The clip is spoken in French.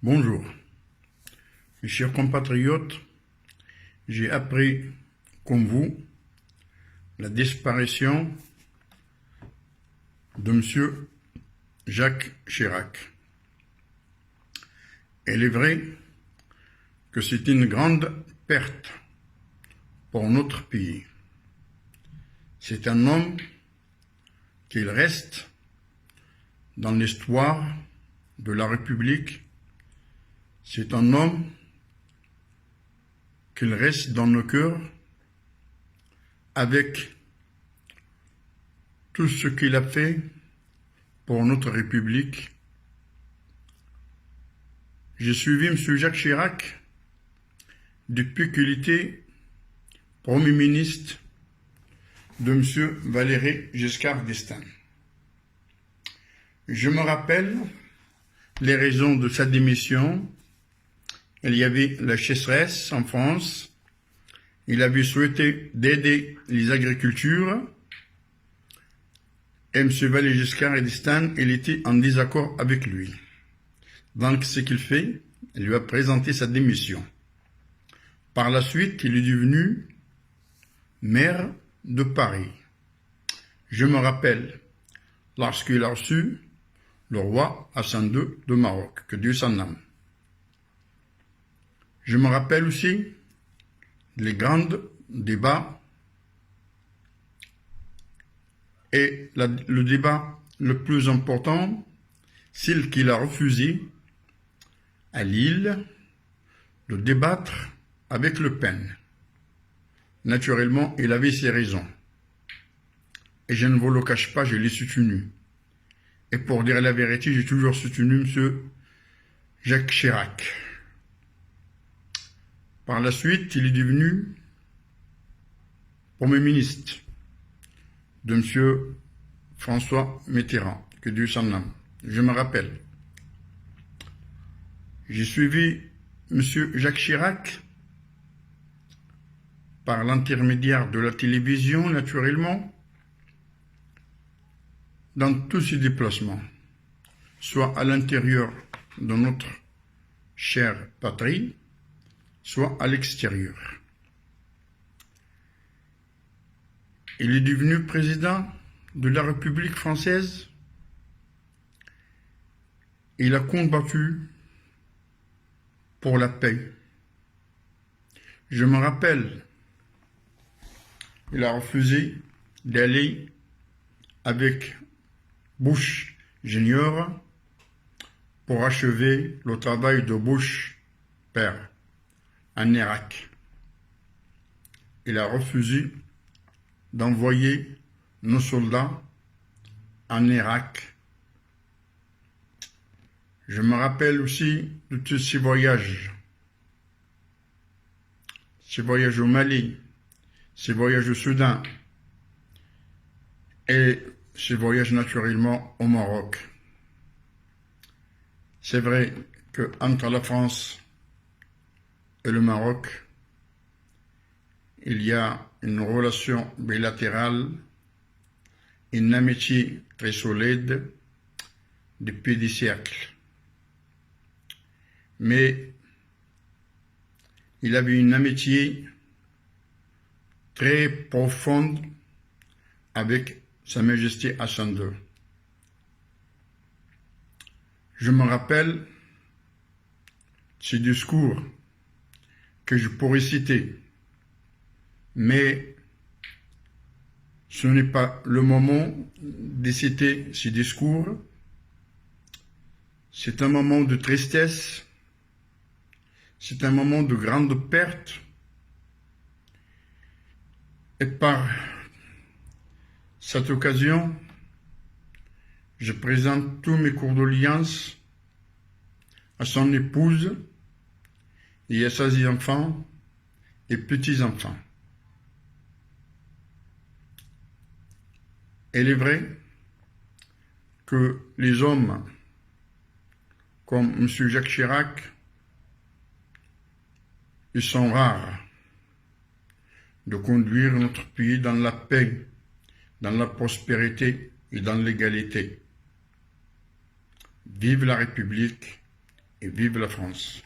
Bonjour, mes chers compatriotes, j'ai appris, comme vous, la disparition de M. Jacques Chirac. Il est vrai que c'est une grande perte pour notre pays. C'est un homme qu'il reste dans l'histoire de la République. C'est un homme qu'il reste dans nos cœurs avec tout ce qu'il a fait pour notre République. J'ai suivi M. Jacques Chirac depuis qu'il était Premier ministre de M. Valéry Giscard d'Estaing. Je me rappelle les raisons de sa démission. Il y avait la sécheresse en France. Il avait souhaité d'aider les agricultures. Et M. Valéry Giscard d'Estaing, il était en désaccord avec lui. Donc, ce qu'il fait, il lui a présenté sa démission. Par la suite, il est devenu maire de Paris. Je me rappelle, lorsqu'il a reçu le roi Hassan II de Maroc, que Dieu s'en âme. Je me rappelle aussi les grands débats et le débat le plus important, c'est qu'il a refusé à Lille de débattre avec Le Pen. Naturellement, il avait ses raisons. Et je ne vous le cache pas, je l'ai soutenu. Et pour dire la vérité, j'ai toujours soutenu M. Jacques Chirac. Par la suite, il est devenu Premier ministre de M. François Mitterrand, que Dieu s'en âme. Je me rappelle. J'ai suivi M. Jacques Chirac par l'intermédiaire de la télévision, naturellement, dans tous ses déplacements, soit à l'intérieur de notre chère patrie, soit à l'extérieur. Il est devenu président de la République française. Il a combattu pour la paix. Je me rappelle, il a refusé d'aller avec Bush Junior pour achever le travail de Bush père en Irak. Il a refusé d'envoyer nos soldats en Irak. Je me rappelle aussi de tous ces voyages au Mali, ces voyages au Soudan et ces voyages naturellement au Maroc. C'est vrai qu'entre la France et le Maroc, il y a une relation bilatérale, une amitié très solide depuis des siècles. Mais il avait une amitié très profonde avec Sa Majesté Hassan II. Je me rappelle ce discours que je pourrais citer, mais ce n'est pas le moment de citer ce discours. C'est un moment de tristesse, c'est un moment de grande perte, et par cette occasion, je présente tous mes condoléances à son épouse et à ses enfants et petits-enfants. Il est vrai que les hommes comme M. Jacques Chirac, ils sont rares de conduire notre pays dans la paix, dans la prospérité et dans l'égalité. Vive la République, et vive la France.